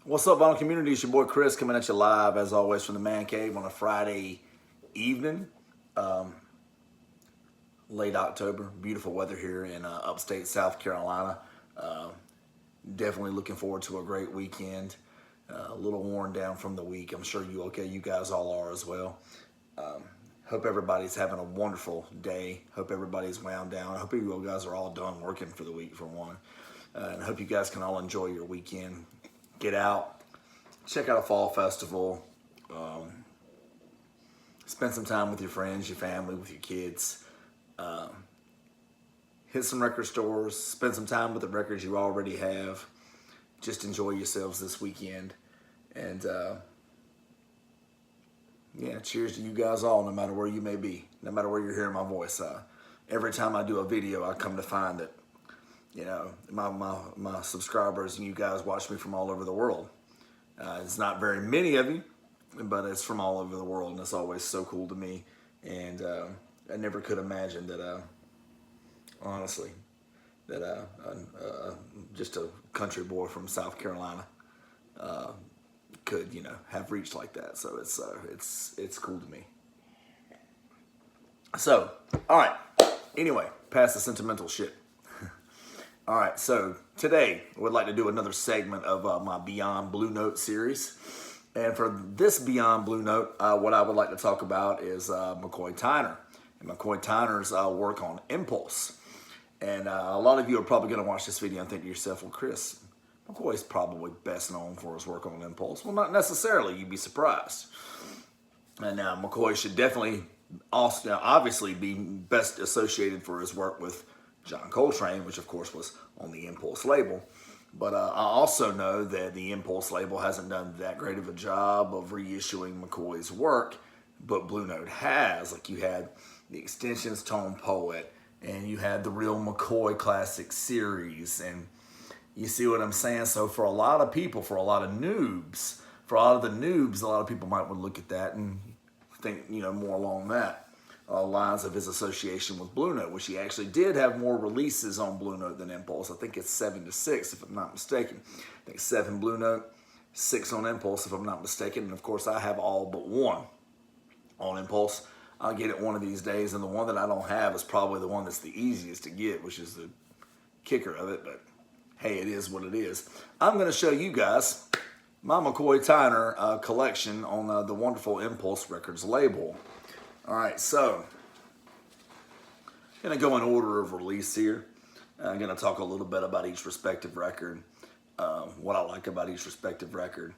What's up, Vinyl Community? It's your boy Chris coming at you live, as always, from the Man Cave on a Friday evening. Late October. Beautiful weather here in upstate South Carolina. Definitely looking forward to a great weekend. A little worn down from the week. I'm sure you guys all are as well. Hope everybody's having a wonderful day. Hope everybody's wound down. I hope you guys are all done working for the week, for one. And I hope you guys can all enjoy your weekend. Get out, check out a fall festival, spend some time with your friends, your family, with your kids. Hit some record stores, spend some time with the records you already have. Just enjoy yourselves this weekend. And yeah, cheers to you guys all, no matter where you may be, no matter where you're hearing my voice. Every time I do a video, I come to find that, you know, my subscribers and you guys watch me from all over the world. It's not very many of you, but it's from all over the world, and it's always so cool to me. And I never could imagine that, honestly, that just a country boy from South Carolina could, you know, have reached like that. So it's cool to me. So, all right. Anyway, past the sentimental shit. All right, so today we'd like to do another segment of my Beyond Blue Note series. And for this Beyond Blue Note, what I would like to talk about is McCoy Tyner and McCoy Tyner's work on Impulse. And a lot of you are probably going to watch this video and think to yourself, well, Chris, McCoy's probably best known for his work on Impulse. Well, not necessarily. You'd be surprised. And McCoy should definitely also, obviously, be best associated for his work with John Coltrane, which of course was on the Impulse label. But I also know that the Impulse label hasn't done that great of a job of reissuing McCoy's work, but Blue Note has. Like, you had the Extensions Tone Poet, and you had the Real McCoy Classic series, and you see what I'm saying? So for a lot of people, for a lot of noobs, a lot of people might want to look at that and think, you know, more along that lines of his association with Blue Note, which he actually did have more releases on Blue Note than Impulse. I think it's 7-6, if I'm not mistaken. I think 7 Blue Note, 6 on Impulse, if I'm not mistaken. And of course, I have all but 1 on Impulse. I'll get it one of these days, and the one that I don't have is probably the one that's the easiest to get, which is the kicker of it. But hey, it is what it is. I'm going to show you guys my McCoy Tyner collection on the wonderful Impulse Records label. All right, so I'm going to go in order of release here. I'm going to talk a little bit about each respective record, what I like about each respective record,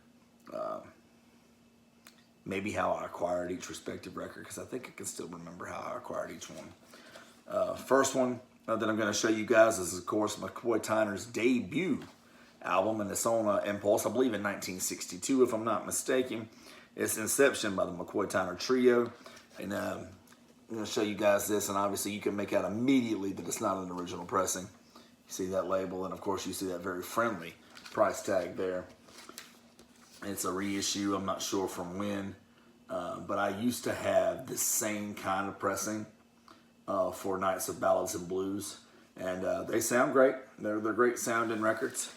maybe how I acquired each respective record, because I think I can still remember how I acquired each one. First one that I'm going to show you guys is, of course, McCoy Tyner's debut album, and it's on Impulse, I believe in 1962, if I'm not mistaken. It's Inception by the McCoy Tyner Trio. And I'm going to show you guys this, and obviously you can make out immediately that it's not an original pressing. You see that label, and of course you see that very friendly price tag there. It's a reissue, I'm not sure from when, but I used to have this same kind of pressing for Nights of Ballads and Blues, and they sound great. They're great sounding records,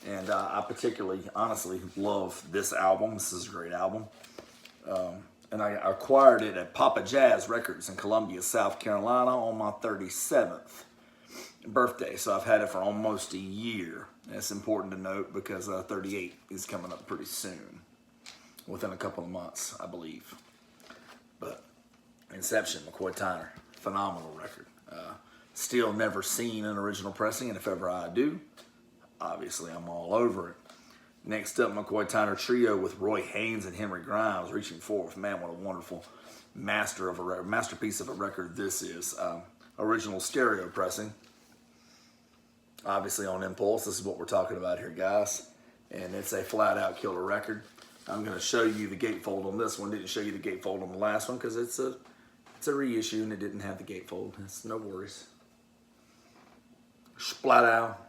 and I particularly, honestly, love this album. This is a great album. And I acquired it at Papa Jazz Records in Columbia, South Carolina on my 37th birthday. So I've had it for almost a year. That's important to note because 38 is coming up pretty soon, within a couple of months, I believe. But Inception, McCoy Tyner, phenomenal record. Still never seen an original pressing, and if ever I do, obviously I'm all over it. Next up, McCoy Tyner Trio with Roy Haynes and Henry Grimes, Reaching Forth. Man, what a wonderful masterpiece of a record this is. Original stereo pressing. Obviously on Impulse. This is what we're talking about here, guys. And it's a flat-out killer record. I'm going to show you the gatefold on this one. Didn't show you the gatefold on the last one because it's a reissue and it didn't have the gatefold. It's no worries. Splat out.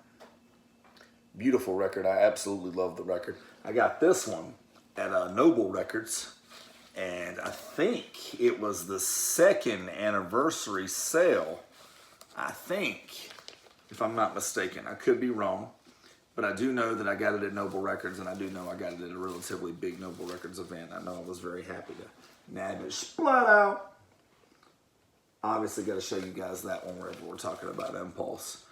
Beautiful record. I absolutely love the record. I got this one at Noble Records, and I think it was the 2nd anniversary sale. I think, if I'm not mistaken. I could be wrong. But I do know that I got it at Noble Records, and I do know I got it at a relatively big Noble Records event. I know I was very happy to nab it. Splat out. Obviously got to show you guys that one wherever we're talking about Impulse.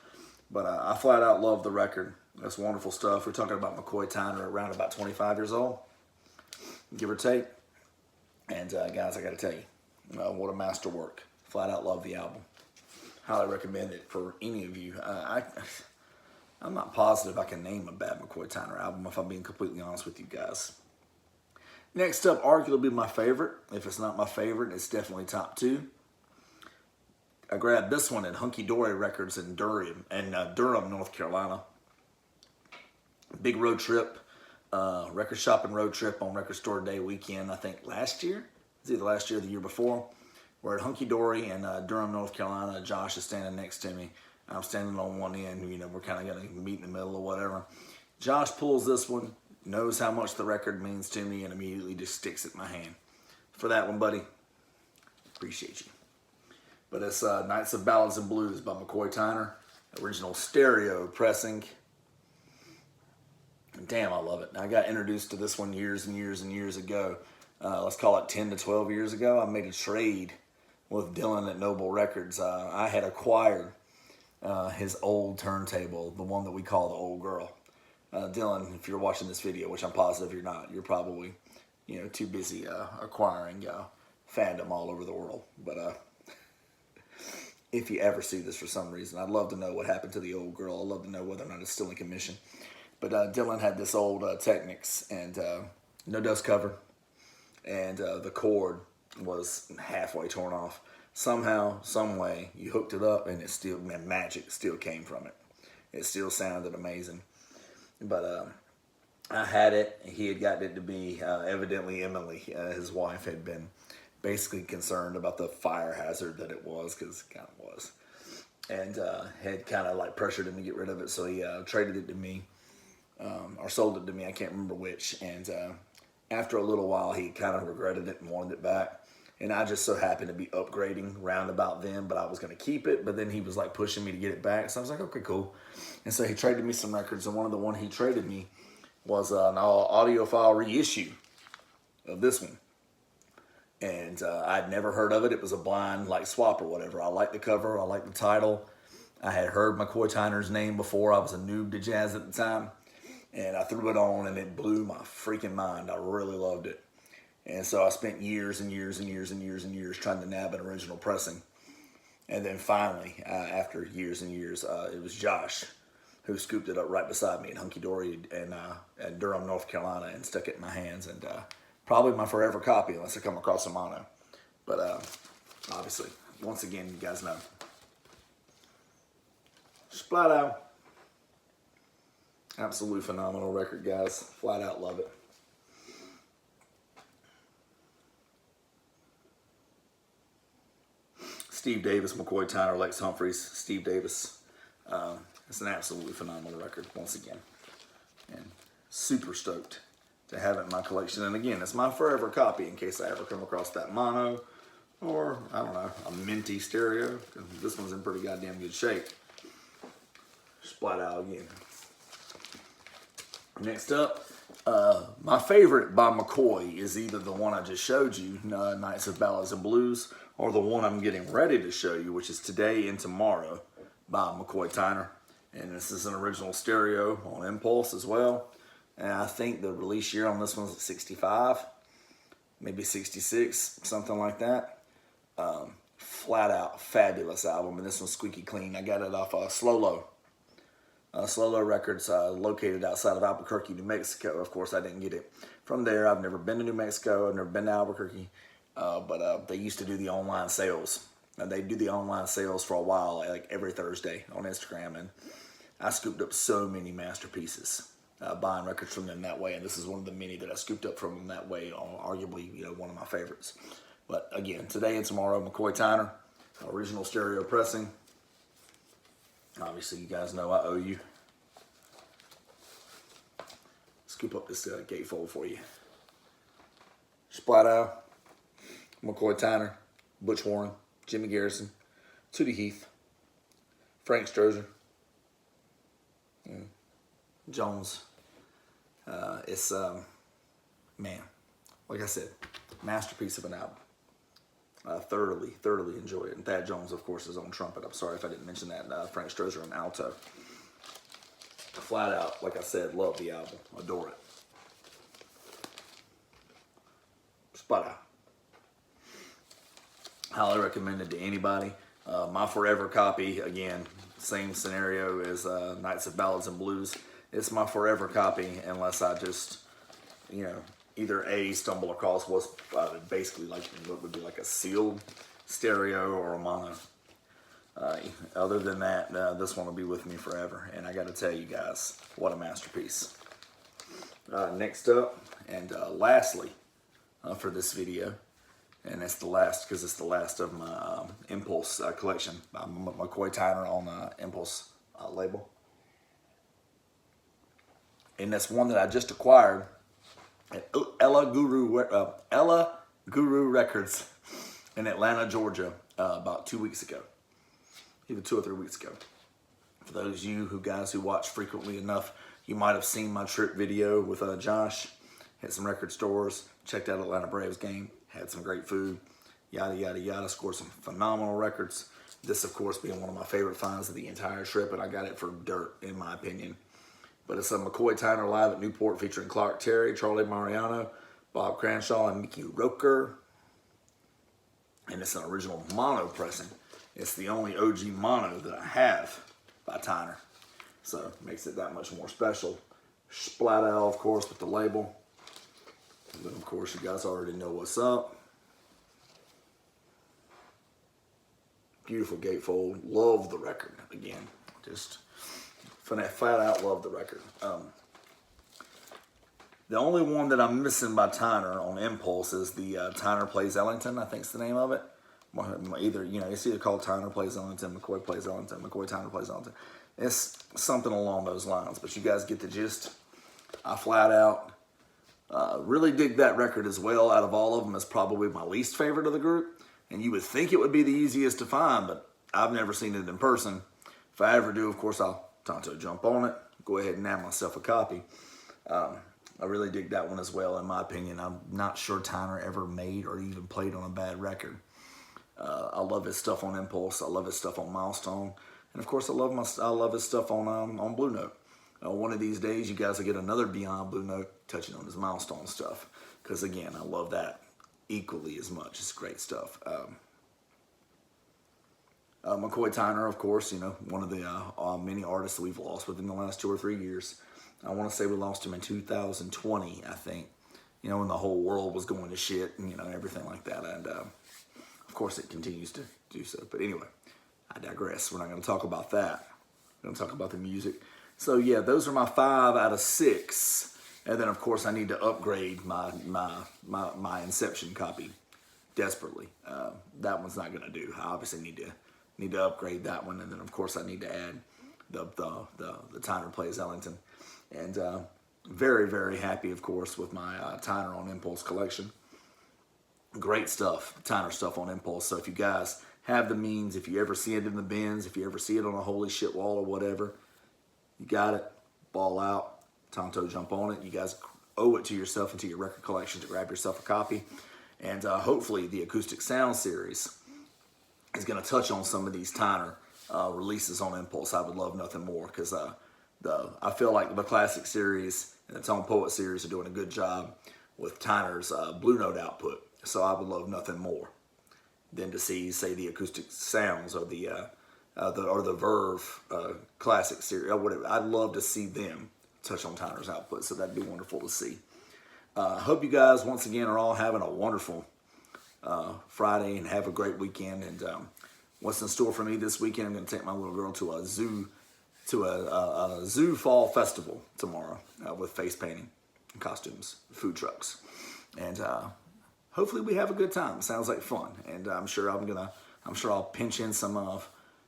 But I flat out love the record. That's wonderful stuff. We're talking about McCoy Tyner around about 25 years old, give or take. And guys, I got to tell you, what a masterwork. Flat out love the album. Highly recommend it for any of you. I'm not positive I can name a bad McCoy Tyner album, if I'm being completely honest with you guys. Next up, arguably my favorite. If it's not my favorite, it's definitely top 2. I grabbed this one at Hunky Dory Records in Durham, North Carolina. Big road trip, record shopping road trip on Record Store Day weekend, I think last year. It's either last year or the year before. We're at Hunky Dory in Durham, North Carolina. Josh is standing next to me. I'm standing on one end. You know, we're kind of going to meet in the middle or whatever. Josh pulls this one, knows how much the record means to me, and immediately just sticks it in my hand. For that one, buddy, appreciate you. But it's Nights of Ballads and Blues by McCoy Tyner. Original stereo pressing. Damn, I love it. I got introduced to this one years and years and years ago. Let's call it 10 to 12 years ago. I made a trade with Dylan at Noble Records. I had acquired his old turntable, the one that we call the Old Girl. Dylan, if you're watching this video, which I'm positive you're not, you're probably too busy acquiring fandom all over the world. But if you ever see this for some reason, I'd love to know what happened to the Old Girl. I'd love to know whether or not it's still in commission. But Dylan had this old Technics and no dust cover, and the cord was halfway torn off. Somehow, some way, you hooked it up, and it still, magic still came from it. It still sounded amazing. But I had it. He had gotten it to me. Evidently, Emily, his wife, had been basically concerned about the fire hazard that it was, because it kind of was, and had kind of like pressured him to get rid of it. So he traded it to me. Or sold it to me, I can't remember which, and after a little while he kind of regretted it and wanted it back, and I just so happened to be upgrading round about then, but I was going to keep it, but then he was like pushing me to get it back, so I was like, okay, cool. And so he traded me some records, and one he traded me was an audiophile reissue of this one, and I'd never heard of it. It was a blind like swap or whatever. I liked the cover, I liked the title. I had heard McCoy Tyner's name before. I was a noob to jazz at the time. And I threw it on, and it blew my freaking mind. I really loved it. And so I spent years and years and years and years and years trying to nab an original pressing. And then finally, after years and years, it was Josh who scooped it up right beside me at Hunky Dory in Durham, North Carolina, and stuck it in my hands. And probably my forever copy, unless I come across a mono. But obviously, once again, you guys know. Splat out. Absolutely phenomenal record, guys. Flat out love it. Steve Davis, McCoy Tyner, Lex Humphreys, Steve Davis. It's an absolutely phenomenal record, once again. And super stoked to have it in my collection. And again, it's my forever copy in case I ever come across that mono or, I don't know, a minty stereo. This one's in pretty goddamn good shape. Splat out again. Next up, my favorite by McCoy is either the one I just showed you, Nights of Ballads and Blues, or the one I'm getting ready to show you, which is Today and Tomorrow by McCoy Tyner. And this is an original stereo on Impulse as well. And I think the release year on this one's 65, maybe 66, something like that. Flat out fabulous album, and this one's squeaky clean. I got it off Slow Low. Slow Low Records, located outside of Albuquerque, New Mexico. Of course, I didn't get it from there. I've never been to New Mexico. I've never been to Albuquerque. But they used to do the online sales. They do the online sales for a while, like every Thursday on Instagram. And I scooped up so many masterpieces, buying records from them that way. And this is one of the many that I scooped up from them that way, arguably, one of my favorites. But again, Today and Tomorrow, McCoy Tyner, original stereo pressing. Obviously, you guys know I owe you. Scoop up this gatefold for you. Splat out, McCoy Tyner, Butch Warren, Jimmy Garrison, Tootie Heath, Frank Strozier, Jones. It's, man, like I said, masterpiece of an album. Thoroughly enjoy it. And Thad Jones, of course, is on trumpet. I'm sorry if I didn't mention that. Frank Strozer on alto. Flat out, like I said, love the album. Adore it. Spot out. Highly recommended to anybody. My forever copy, again, same scenario as Nights of Ballads and Blues. It's my forever copy unless I just, you know, either A, stumble across what's basically like what would be like a sealed stereo or a mono. Other than that, this one will be with me forever. And I got to tell you guys, what a masterpiece. Next up, and lastly for this video, and it's the last because it's the last of my Impulse collection by McCoy Tyner on Impulse label. And that's one that I just acquired at Ella Guru Records in Atlanta, Georgia, about 2 weeks ago. Either 2 or 3 weeks ago. For those of you guys who watch frequently enough, you might have seen my trip video with Josh. Hit some record stores, checked out Atlanta Braves game, had some great food, yada, yada, yada, scored some phenomenal records. This, of course, being one of my favorite finds of the entire trip, and I got it for dirt, in my opinion. But it's a McCoy Tyner live at Newport featuring Clark Terry, Charlie Mariano, Bob Cranshaw, and Mickey Roker. And it's an original mono pressing. It's the only OG mono that I have by Tyner. So it makes it that much more special. Splat out, of course, with the label. And then, of course, you guys already know what's up. Beautiful gatefold. Love the record. Again, just flat out love the record. The only one that I'm missing by Tyner on Impulse is the Tyner Plays Ellington, I think is the name of it. Either, you know, it's either called Tyner Plays Ellington, McCoy Plays Ellington, McCoy Tyner Plays Ellington. It's something along those lines, but you guys get the gist. I flat out really dig that record as well. Out of all of them, it's probably my least favorite of the group. And you would think it would be the easiest to find, but I've never seen it in person. If I ever do, of course, I'll Tonto jump on it, go ahead and nab myself a copy. I really dig that one as well, in my opinion. I'm not sure Tyner ever made or even played on a bad record. I love his stuff on Impulse. I love his stuff on Milestone. And of course, I love his stuff on Blue Note. One of these days, you guys will get another Beyond Blue Note touching on his Milestone stuff. Because again, I love that equally as much. It's great stuff. McCoy Tyner, of course, you know, one of the many artists that we've lost within the last 2 or 3 years. I want to say we lost him in 2020, I think. You know, when the whole world was going to shit and, you know, everything like that. And, of course, it continues to do so. But anyway, I digress. We're not going to talk about that. We're going to talk about the music. So, yeah, those are my 5 out of 6. And then, of course, I need to upgrade my Inception copy desperately. That one's not going to do. I obviously need to upgrade that one. And then, of course, I need to add the Tyner Plays Ellington. And very, very happy, of course, with my Tyner on Impulse collection. Great stuff, Tyner stuff on Impulse. So if you guys have the means, if you ever see it in the bins, if you ever see it on a holy shit wall or whatever, you got it, ball out, Tonto jump on it. You guys owe it to yourself and to your record collection to grab yourself a copy. And hopefully the Acoustic Sound series is going to touch on some of these Tyner releases on Impulse. I would love nothing more because I feel like the Classic series and the Tone Poet series are doing a good job with Tyner's Blue Note output. So I would love nothing more than to see, say, the Acoustic Sounds or the Verve Classic series or whatever. I'd love to see them touch on Tyner's output. So that'd be wonderful to see. Hope you guys once again are all having a wonderful Friday and have a great weekend. And what's in store for me this weekend? I'm going to take my little girl to a zoo fall festival tomorrow with face painting and costumes, food trucks, and hopefully we have a good time. Sounds like fun, and I'm sure I'll pinch in some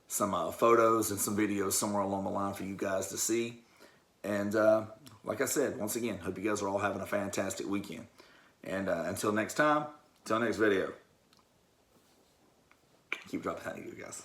photos and some videos somewhere along the line for you guys to see. And like I said, once again, hope you guys are all having a fantastic weekend. And until next time, until next video, keep dropping that, you guys.